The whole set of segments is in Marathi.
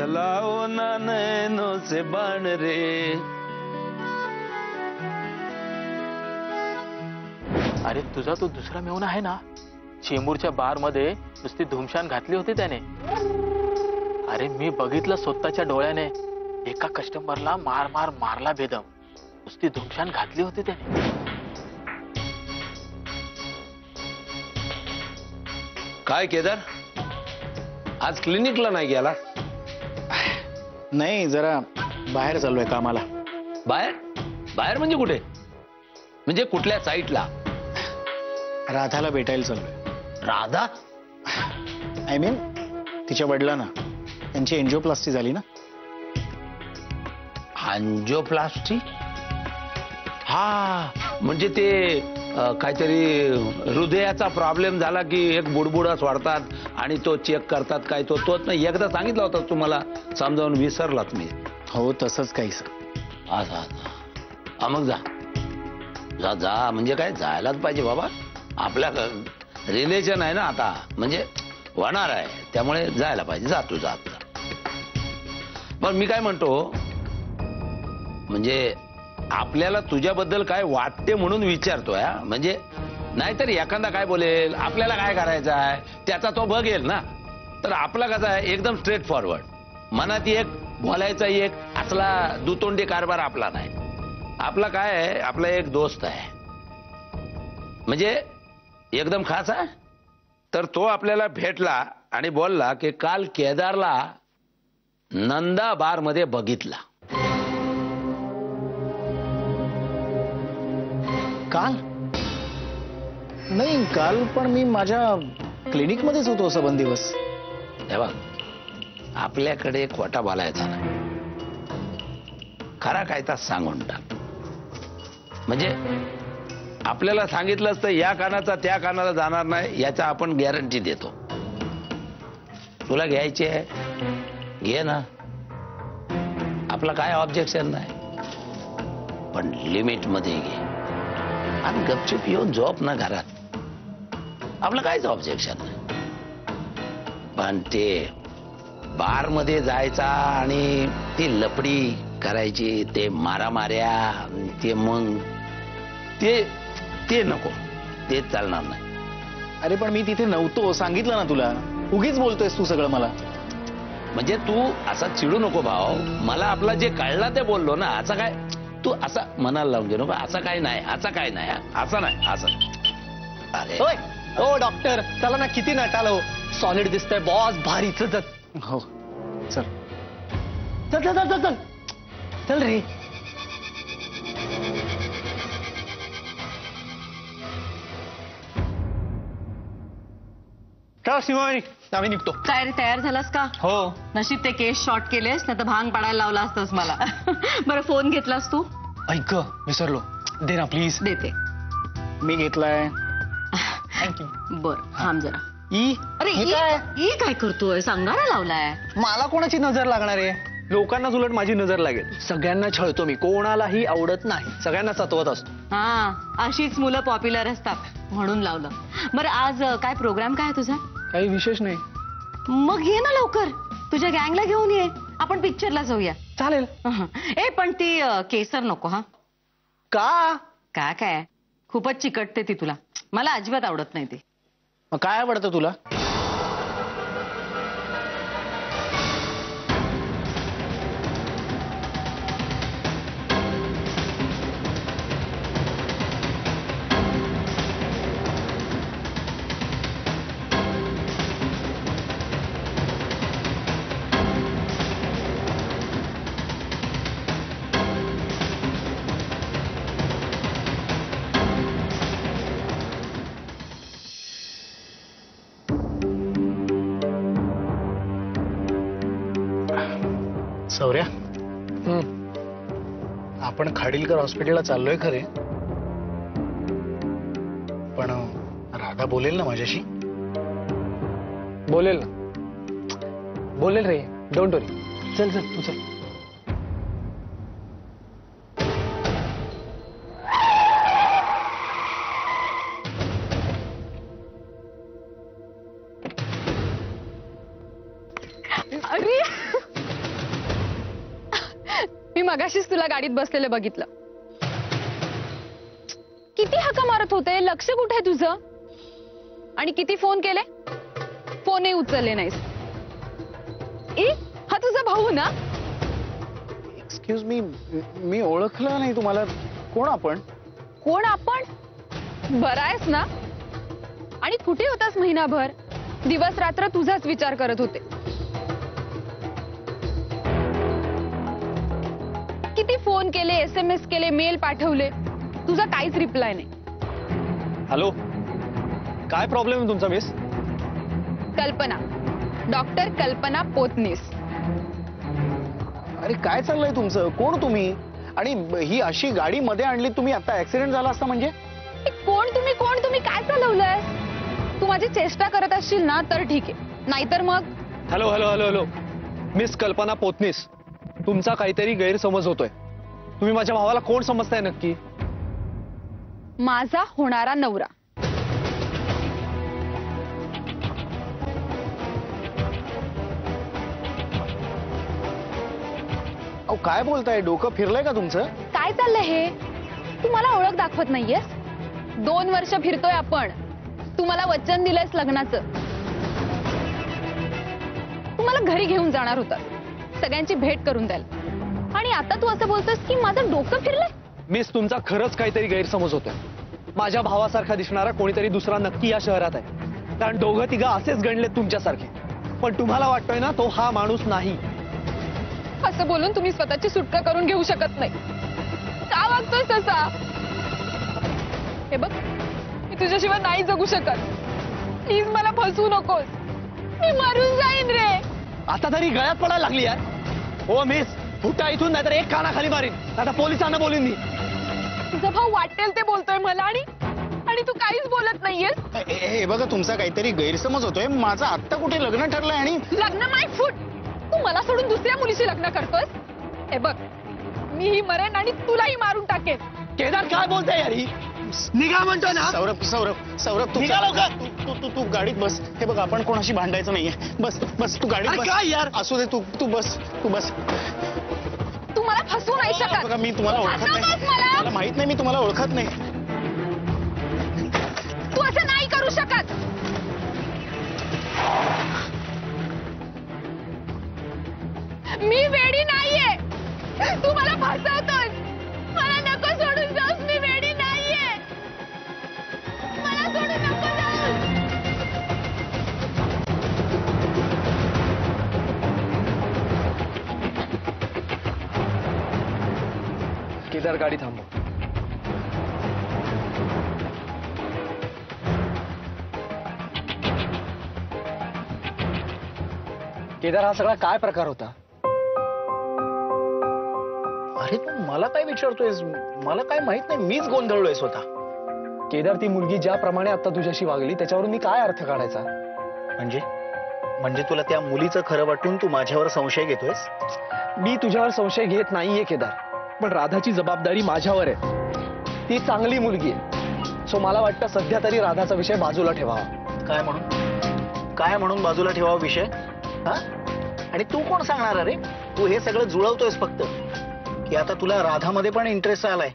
चलाओ ना नैनों से बाण रे। अरे तुझा तो दुसरा मेहुणा आहे ना, चेंबूरच्या बार मध्ये नुसती धुमशान घातली होती त्याने। अरे मी बघितलं स्वतःच्या डोळ्याने, एका कस्टमरला मारला बेदम, नुसती धुमशान घातली होती त्याने। काय केदार, आज क्लिनिकला नाही गेला? नाही, जरा बाहेर चाललोय कामाला। बाहेर? बाहेर म्हणजे कुठे? म्हणजे कुठल्या साईटला? राधाला भेटायला चाललोय। राधा? आय मीन तिच्या वडिलांना, त्यांची एंजिओप्लास्टी झाली ना। एंजिओप्लास्टी? हा, म्हणजे ते काहीतरी हृदयाचा प्रॉब्लेम झाला की एक बुडबुडा सोडतात आणि तो चेक करतात, काय तोच नाही एकदा सांगितलं होतं तुम्हाला, समजावून विसरलात मी। हो तसंच काही सर। मग जा जा जा, म्हणजे काय जायलाच पाहिजे बाबा, आपल्या रिलेशन आहे ना आता, म्हणजे होणार आहे, त्यामुळे जायला पाहिजे। जा तू, जा। पण मी काय म्हणतो, म्हणजे आपल्याला तुझ्याबद्दल काय वाटते म्हणून विचारतोय, म्हणजे नाहीतर एखादा काय बोलेल, आपल्याला काय करायचं आहे त्याचा तो बघेल ना। तर आपला कसा आहे, एकदम स्ट्रेट फॉरवर्ड, मनात एक बोलायचा एक, असला दुतोंडी कारभार आपला नाही। आपला काय आहे, आपला एक दोस्त आहे, म्हणजे एकदम खास आहे। तर तो आपल्याला भेटला आणि बोलला की काल केदारला नंदा बार मध्ये बघितला। काल नाही, काल पण मी माझ्या क्लिनिक मध्येच होतो सबंध दिवस। तेव्हा आपल्याकडे खोटा बोलायचा नाही, खरा काय तर सांगून टाक। म्हणजे आपल्याला सांगितलंच तर या कानाचा त्या कानाला जाणार नाही, याचा आपण गॅरंटी देतो। तुला घ्यायची आहे घे ना, आपला काय ऑब्जेक्शन नाही, पण लिमिट मध्ये घे आणि गपचूप येऊन झोप ना घरात, आपलं काहीच ऑब्जेक्शन नाही। पण ते बार मध्ये जायचा आणि ती लपडी करायची, ते मारामाऱ्या, ते मग ते नको, ते चालणार नाही। अरे पण मी तिथे नव्हतो, सांगितलं ना तुला, उगीच बोलतोयस तू सगळं मला। म्हणजे तू असा चिडू नको भाऊ, मला आपला जे कळला ते बोललो ना, असं काय तू असा मनाला लावून घेऊ नको, असं काय नाही, असं काय नाही, असं नाही, असं। अरे ओ डॉक्टर, चला ना, किती नटालो, सॉलिड दिसतंय बॉस, भारी। चल हो चल चल चल चल चल चल रे। चला शिवानी, आम्ही निघतो। काय रे, तयार झालास का? हो। नशीब ते केस शॉर्ट केलेस, नाही तर भांग पाडायला लावला असतंस मला। बरं फोन घेतलास तू? ऐक, विसरलो, दे ना प्लीज। देते। मी घेतलाय। थँक्यू। बर थांब जरा। अरे हे काय? ई काय करतोय, सांगायला लावलाय? मला कोणाची नजर लागणार आहे? लोकांनाच उलट माझी नजर लागेल। सगळ्यांना छळतो मी, कोणालाही आवडत नाही, सगळ्यांना सतवत असतो। हा, अशीच मुलं पॉप्युलर असतात म्हणून लावलं। बरं आज काय प्रोग्राम काय आहे तुझा? काही विशेष नाही। मग ये ना लवकर, तुझ्या गँगला घेऊन ये, आपण पिक्चरला जाऊया। चालेल। ए पण ती केसर नको हा। का? काय खूपच चिकटते ती तुला, मला अजिबात आवडत नाही ती। मग काय आवडतं तुला? सौर्या, आपण खाडीलकर हॉस्पिटलला चाललोय खरे, पण राधा बोलेल ना माझ्याशी? बोलेल ना, बोलेल रे, डोंट वरी। चल चल तू चल। अरे मी मगाशीच तुला गाडीत बसलेलं बघितलं. किती हाका मारत होते, लक्ष कुठे आहे तुझं? आणि किती फोन केले, फोनही उचलले नाहीस. हा तुझा भाऊ ना? एक्सक्यूज मी ओळखलं नाही तुम्हाला. कोण आपण? कोण आपण? बरा आहेस ना? आणि कुठे होतास महिनाभर? दिवस रात्र तुझाच विचार करत होते. किती फोन केले, SMS केले, मेल पाठवले, तुझा काहीच रिप्लाय नाही. हॅलो, काय प्रॉब्लेम आहे तुमचा मिस? कल्पना, डॉक्टर कल्पना पोतनीस. अरे काय चाललंय तुमचं? कोण तुम्ही? आणि ही अशी गाडी मध्ये आणली तुम्ही? आता ऍक्सिडेंट झाला असता म्हणजे? कोण तुम्ही काय चालवलंय? तू माझी चेष्टा करत असशील ना तर ठीक आहे, नाहीतर मग. Hello hello hello hello, miss कल्पना पोतनीस, तुमचा काहीतरी गैरसमज होतोय. तुम्ही माझ्या भावाला कोण समजताय नक्की? माझा होणारा नवरा. अहो काय बोलताय? डोकं फिरलंय का तुमचं? काय चाललंय हे? तू मला ओळख दाखवत नाहीयेस? 2 वर्ष फिरतोय आपण. तू मला वचन दिलंयस लग्नाचं. तू मला घरी घेऊन जाणार होतास, सगळ्यांची भेट करून द्यायला, आणि आता तू असं बोलतोस की माझं डोकं फिरलंय. मिस, तुमचा खरंच काहीतरी गैरसमज होतोय. माझ्या भावासारखा दिसणारा कोणीतरी दुसरा नक्की या शहरात आहे, कारण दोघं तिघं असेच गणलेत तुमच्यासारखे. पण तुम्हाला वाटतोय ना तो हा माणूस नाही. असं बोलून तुम्ही स्वतःची सुटका करून घेऊ शकत नाही. का वागतोयस तसा? हे बघ, मी तुझ्याशिवाय नाही जगू शकत. प्लीज मला फसवू नकोस, मी मरून जाईन रे. आता तरी गळ्यात पडायला लागली यार. हो मिस, फुटा इथून, नाहीतर एक कानाखाली मारीन. आता पोलिसांना बोलीन मी. तुझा भाऊ वाटेल ते बोलतोय मला, आणि तू काहीच बोलत नाहीयेस. हे बघा, तुमचा काहीतरी गैरसमज होतोय. माझं आत्ता कुठे लग्न ठरलंय? आणि लग्न माय फूट, तू मला सोडून दुसऱ्या मुलीशी लग्न करतोस? हे बघ, मीही मरेन आणि तुलाही मारून टाकेन. केदार काय बोलताय यार? ही निघा म्हणतो ना. सौरभ तू निघा लवकर. तू गाडीत बस. हे बघ, आपण कोणाशी भांडायचं नाहीये. बस तू गाडीत अरे बस. काय यार? असू दे, तू बस. तू मला फसवू नाही शकत. बघा, मी तुम्हाला ओळखत नाही. फसवतोस मला. मला माहित नाही, मी तुम्हाला ओळखत नाही. तू असं नाही करू शकत. मी वेडी नाहीये. तू मला फसवतोस. मला नको सोडून जाऊस. मी वेडी नाहीये. मला सोडून नको जाऊस. केदार, गाडी थांबव. केदार, हा सगळा काय प्रकार होता? अरे तू मला काय विचारतोयस? मला काय माहित नाही. मीच गोंधळलोय स्वतः. केदार, ती मुलगी ज्याप्रमाणे आता तुझ्याशी वागली त्याच्यावरून मी काय अर्थ काढायचा? म्हणजे तुला त्या मुलीचं खरं वाटून तू माझ्यावर संशय घेतोयस? मी तुझ्यावर संशय घेत नाहीये केदार, पण राधाची जबाबदारी माझ्यावर आहे. ती चांगली मुलगी आहे. सो मला वाटतं सध्या तरी राधाचा विषय बाजूला ठेवावा. काय म्हणून बाजूला ठेवावा विषय? हा? आणि तू कोण सांगणार? अरे तू हे सगळं जुळवतोयस फक्त, की आता तुला राधामध्ये पण इंटरेस्ट आलाय?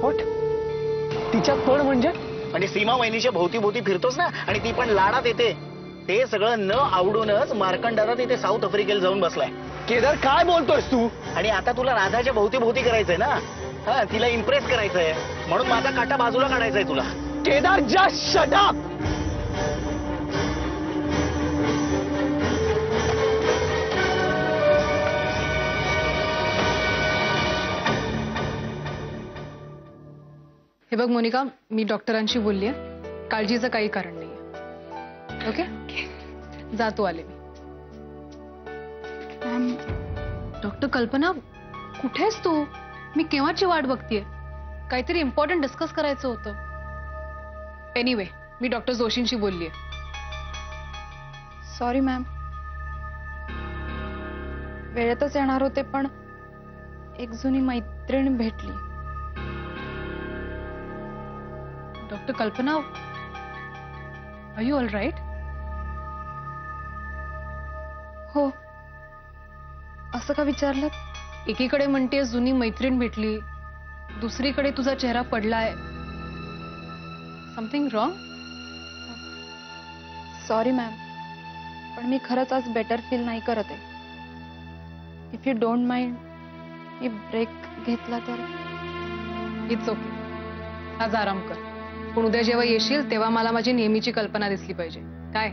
व्हॉट? तिच्यात पण म्हणजे? म्हणजे सीमा वहिनीच्या भोवती फिरतोस ना, आणि ती पण लाडात येते. ते सगळं न आवडूनच मार्कंडारा तिथे साऊथ आफ्रिकेला जाऊन बसलाय. केदार, काय बोलतोयस तू? आणि आता तुला राधाच्या भोवती करायचंय ना. हा, तिला इम्प्रेस करायचंय, म्हणून माझा काटा बाजूला काढायचाय तुला. Kedar, just shut up. हे बघ मोनिका, मी डॉक्टरांशी बोललीये. काळजीचं काही कारण नाहीये. ओके, जातो आले मी. डॉक्टर कल्पना, कुठेस तू? मी केव्हाची वाट बघतीये. काहीतरी इम्पॉर्टंट डिस्कस करायचं होतं. एनिवे, मी डॉक्टर जोशींशी बोललीये. सॉरी मॅम, वेळेतच येणार होते, पण एक जुनी मैत्रीण भेटली. डॉक्टर कल्पना, आर यू ऑल राईट? हो. असं का विचारलं? एकीकडे म्हणतेस जुनी मैत्रीण भेटली, दुसरीकडे तुझा चेहरा पडलाय. Something wrong? सॉरी मॅम, पण मी खरंच आज बेटर फील नाही करत आहे. If you don't mind me break घेतला तर? इट्स ओके, आज आराम कर. पण उद्या जेव्हा येशील तेव्हा मला माझी नेहमीची कल्पना दिसली पाहिजे. काय?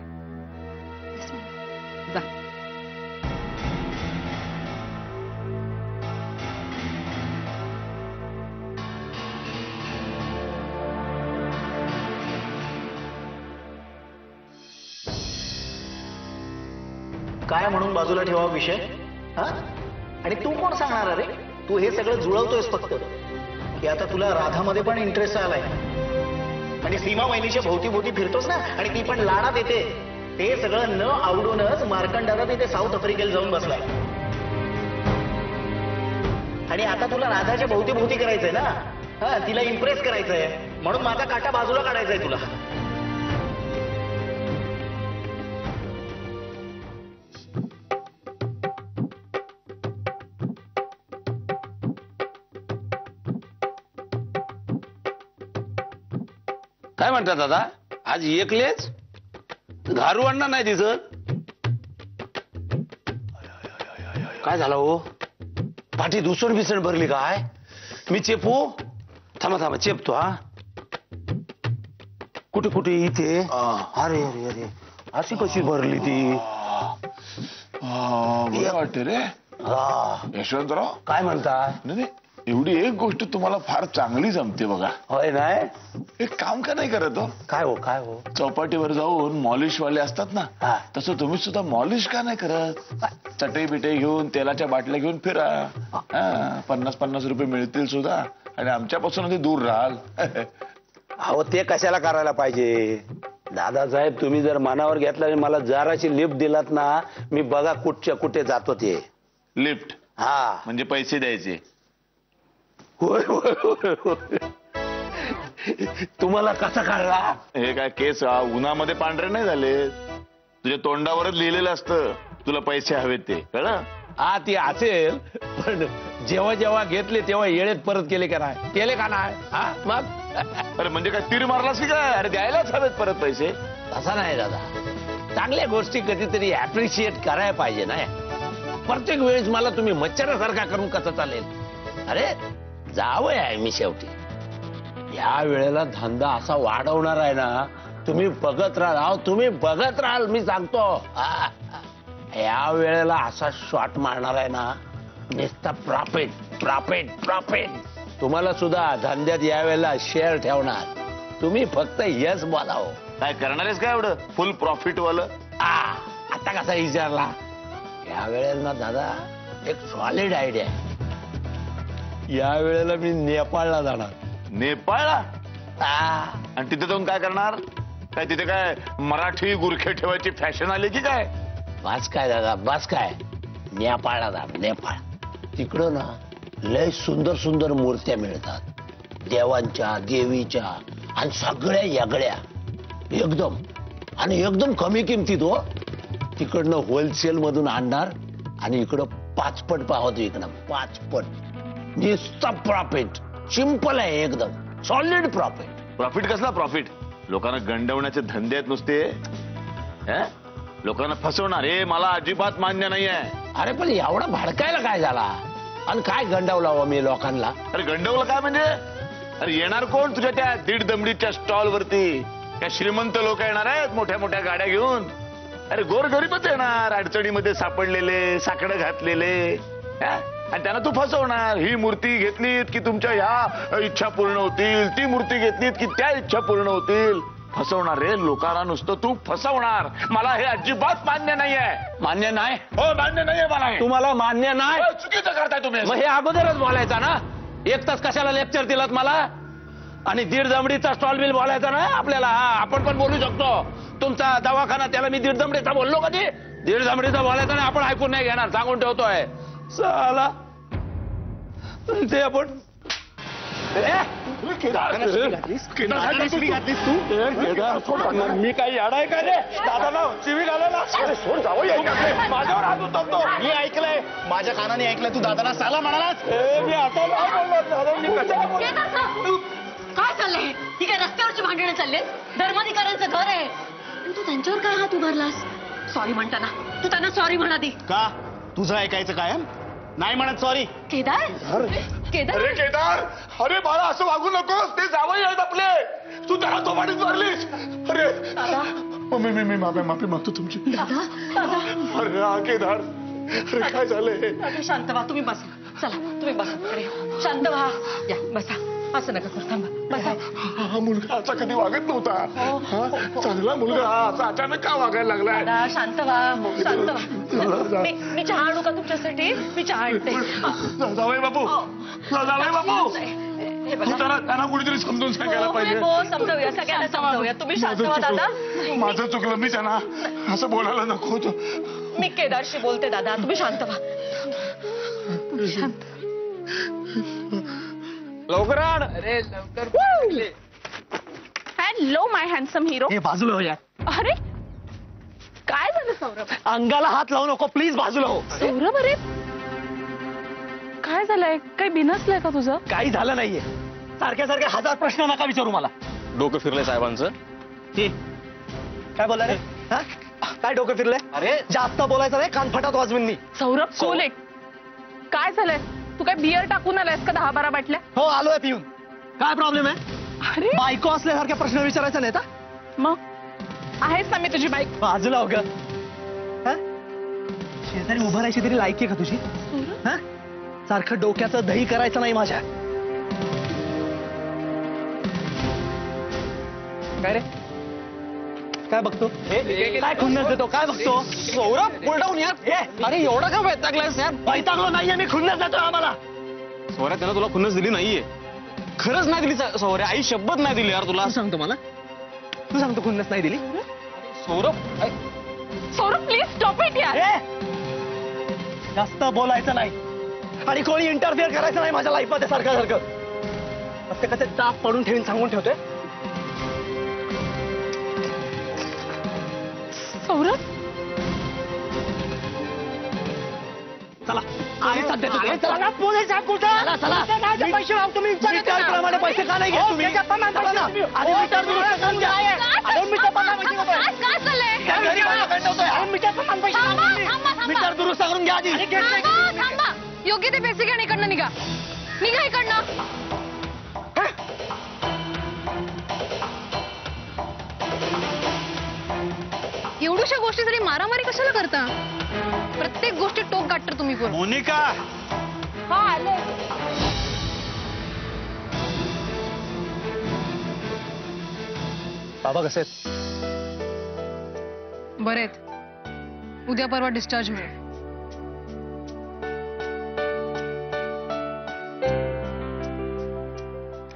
जा. काय म्हणून बाजूला ठेवा विषय? हा? आणि तू कोण सांगणार अरे? तू हे सगळं जुळवतोयस फक्त की आता तुला राधामध्ये पण इंटरेस्ट आलाय आणि सीमा वहिनीच्या भोवती भोवती फिरतोस ना, आणि ती पण लाडात येते. ते सगळं न आवडूनच मार्कंड दादा तिथे साऊथ आफ्रिकेला जाऊन बसलाय. आणि आता तुला राधाच्या भोवती भोवती करायचंय ना, हा, तिला इम्प्रेस करायचंय, म्हणून माझा काटा बाजूला काढायचाय तुला. काय म्हणतात दादा, आज एकलेच? घारू अण्णा नाही दिसत. काय झालं हो? पाठी दुसण बिसण भरली काय? मी चेपू? थांबा थांबा, चेपतो. हा, कुठे कुठे? इथे? अरे अरे अरे, अशी कशी भरली ती? वाटते रे यशवंतराव. काय म्हणताय? नाही, एवढी एक गोष्ट तुम्हाला फार चांगली जमते बघा. होय नाही? एक काम का नाही करत हो? काय हो? काय हो? चौपाटीवर जाऊन मॉलिशवाले असतात ना, हा. तसं तुम्ही सुद्धा मॉलिश का नाही करत? चटई बिटई घेऊन, तेलाच्या बाटल्या घेऊन फिरा. 50-50 रुपये मिळतील सुद्धा, आणि आमच्यापासून ते दूर राहाल. अहो, ते कशाला करायला पाहिजे दादासाहेब? तुम्ही जर मनावर घेतला आणि मला जराशी लिफ्ट दिलात ना, मी बघा कुठच्या कुठे जातो ते. लिफ्ट? हा, म्हणजे पैसे द्यायचे? होय होय होय होय. तुम्हाला कसा कळला? हे काय केस उन्हामध्ये पांढरे नाही झाले? तुझ्या तोंडावरच लिहिलेलं असतं तुला पैसे हवेत ते, कळलं? हा, ती असेल, पण जेव्हा जेव्हा घेतले तेव्हा येळेत परत केले का नाही? केले का नाही? हा, मग अरे म्हणजे काय तीर मारलास की काय? अरे द्यायलाच हवेत परत पैसे. तसा नाही दादा, चांगल्या गोष्टी कधीतरी ऍप्रिशिएट करायला पाहिजे ना. प्रत्येक वेळेस मला तुम्ही मच्छरासारखा करून कसं चालेल? अरे जावं आहे मी शेवटी. या वेळेला धंदा असा वाढवणार आहे ना, तुम्ही बघत राहाल. तुम्ही बघत राहाल, मी सांगतो. या वेळेला असा शॉट मारणार आहे ना, नुसता प्रॉफिट प्रॉफिट प्रॉफिट. तुम्हाला सुद्धा धंद्यात या वेळेला शेअर ठेवणार. तुम्ही फक्त यस बोलाव. काय करणार आहेस काय एवढं फुल प्रॉफिट वालं? आता कसा विचारला? या वेळेला ना दादा, एक सॉलिड आयडिया आहे. या वेळेला मी नेपाळला जाणार. नेपाळला? आणि तिथे जाऊन काय करणार? काय तिथे काय मराठी गुरखे ठेवायची फॅशन आली की काय? बस काय दादा, बस काय. नेपाळला जाणार. नेपाळ तिकडं ना लय सुंदर सुंदर मूर्त्या मिळतात, देवांच्या, देवीच्या, आणि सगळ्या यागळ्या एकदम, आणि एकदम कमी किमतीत हो. तिकडनं होलसेल मधून आणणार आणि इकडं 5 पट पावत विकणार. 5 पट. नुसता प्रॉफिट. सिंपल आहे एकदम, सॉलिड प्रॉफिट. प्रॉफिट कसला प्रॉफिट? लोकांना गंडवण्याचे धंदे आहेत नुसते. लोकांना फसवणार हे मला अजिबात मान्य नाही आहे. अरे पण एवढा भडकायला काय झाला? आणि काय गंडावला हो मी लोकांना? अरे गंडवलं काय म्हणजे? अरे येणार कोण तुझ्या त्या 1.5 दमडीच्या स्टॉल वरती? काय श्रीमंत लोक येणार आहेत मोठ्या मोठ्या गाड्या घेऊन? अरे गोरगरीबच येणार, अडचणीमध्ये सापडलेले, साकडं घातलेले. आणि त्यांना तू फसवणार. ही मूर्ती घेतलीत की तुमच्या ह्या इच्छा पूर्ण होतील, ती मूर्ती घेतलीत की त्या इच्छा पूर्ण होतील. फसवणार रे लोकांना, नुसतं तू फसवणार. मला हे अजिबात मान्य नाहीये. मान्य नाही? हो, मान्य नाहीये मला हे. तुम्हाला मान्य नाही? चुकीचं करताय तुम्ही. मग हे अगोदरच बोलायचा ना. 1 तास कशाला लेक्चर दिलात मला? आणि 1.5 दमडीचा स्टॉल बिल बोलायचा ना आपल्याला. आपण पण बोलू शकतो. तुमचा दवाखाना, त्याला मी 1.5 दमडीचा बोललो कधी? 1.5 दमडीचा बोलायचा ना, आपण ऐकून नाही घेणार, सांगून ठेवतोय. साला ते आपण मी काही अडाय का रे दादाला शिवी घालायला सोड जावं माझ्यावर हात उतरतो. मी ऐकलंय, माझ्या कानाने ऐकलंय, तू दादाला साला म्हणालास. मी आता नाही बोललो दादा, मी कशाला बोललो? काय चाललंय? ही काय रस्त्यावरची भांडणं चाललेत? धर्माधिकाऱ्यांचं घर आहे आणि तू त्यांच्यावर काय हात उभारलास? सॉरी म्हणताना तू त्यांना सॉरी म्हणा दी. का तुझं ऐकायचं कायम नाही म्हणत सॉरी. केदार केदार अरे केदार, अरे बाळा असं वागू नकोस, ते जावई आहेत आपले. तू त्याला थोबाडीत मारलीस. अरे मम्मी मी माफी मागतो तुमची. अरे हा केदार, अरे काय झालंय? शांत व्हा, तुम्ही बसा. चला तुम्ही बसा. अरे शांत व्हा, या बसा. असं नका करू, थांबा बसा. हा मुलगा असा कधी वागत नव्हता. हा, चांगला मुलगा हा असा अचानक का वागायला लागलाय? दादा शांत व्हा, शांत व्हा. मी चहा आणू का तुमच्यासाठी? मी चहा आणते. जावई बापू, जावई बापू, तू त्यांना कुणीतरी समजून सांगायला पाहिजे. समजावूया, सगळ्यांना समजावूया. तुम्ही शांत व्हा दादा. माझं चुकलं, मी त्यांना असं बोलायला नको होतं. मी केदारशी बोलते दादा, तुम्ही शांत व्हा. शांत. लवकर आण. अरे लवकर. हॅलो माय हँडसम हिरो. हे बाजूला हो यार. अरे काय झालं सौरभ? अंगाला हात लावू नको प्लीज, बाजूला हो. सौरभ अरे काय झालंय? काही बिनसलंय का तुझं? काही झालं नाहीये. सारखे सारखे हजार प्रश्न नका विचारू मला. डोकं फिरलंय साहेबांचं. काय बोलला रे? हा? काय डोकं फिरलंय? अरे जास्त बोलायचं नाही, कानफटात वाजवीन मी. सौरभ कोले काय झालंय? तू काय बियर टाकून आलायस का 10-12 बाटल्या? हो आलोय पिऊन. काय प्रॉब्लेम आहे? अरे बायको असल्यासारखे प्रश्न विचारायचा नाही का? मग आहेस ना मी तुझी बाईक. बाजूला हो ग. हा? शेजारी उभं राहायची तरी लायकी आहे का तुझी? हा? सारखं डोक्याचं दही करायचं नाही माझ्या. काय रे? काय बघतो? काय खुन्नस देतो? काय बघतो? सौरभ बोलडाऊन यार. अरे एवढा का वैतागलायस यार? वैतागलो नाहीये मी, खुन्नस देतो आम्हाला. सौर्या त्यानं तुला खुन्नस दिली नाहीये. खरंच नाही दिली सौर्या, आई शपथ नाही दिली यार तुला. तू सांगतो मला? तू सांगतो खुन्नस नाही दिली? Saurabh Saurabh please stop it यार. जास्त बोलायचं नाही आणि कोणी इंटरफिअर करायचं नाही माझ्या लाईफमध्ये सारखं सारखं. प्रत्येकाचे दाब पडून ठेवून सांगून ठेवतोय. सौरभ चला आणि सध्या चला पोलीस कुठं पैसे लावतो मी. मीटरप्रमाणे पैसे का नाही घेत तुम्ही? आधी मीटर दुरुस्त करून द्या. मीटर दुरुस्त करून घ्या आधी. योग्य ते पैसे घ्या, इकडनं निघा. निघा इकडनं. एवढ्याशा गोष्टीसाठी मारामारी कशाला करता? प्रत्येक गोष्टी टोक गाठता तुम्ही कोण? मोनिका हा आले. बाबा कसे आहेत? बरेत. उद्या परवा डिस्चार्ज मिळेल.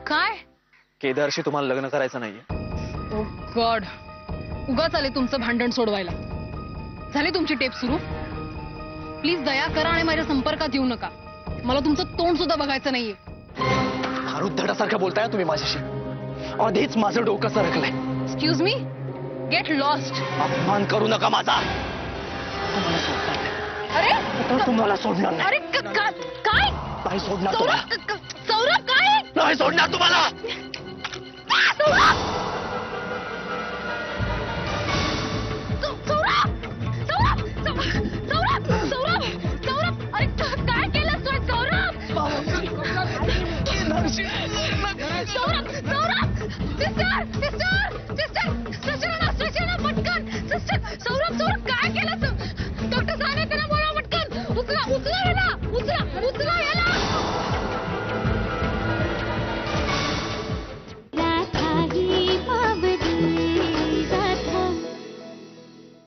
काय? केदारशी तुम्हाला लग्न करायचं नाहीये. ओ गॉड, उगाच आले तुमचं भांडण सोडवायला. झाली तुमची टेप सुरू? प्लीज दया करा आणि माझ्या संपर्कात येऊ नका. मला तुमचं तोंड सुद्धा बघायचं नाहीये. धडासारखं बोलताय तुम्ही माझ्याशी. आधीच माझं डोकं सरकलंय. Excuse me, get lost. अपमान करू नका माझा. अरे तुम्हाला सोडणार नाही. अरे काय? नाही सोडणार तुम्हाला. सौरभ काय? नाही सोडणार तुम्हाला. सौरभ अरे काय केलं सौरभ? सौरभ सिस्टर पटकन. सिस्टर सौरभ काय केलं? डॉक्टर साहेब त्यांना बोला पटकन. उचला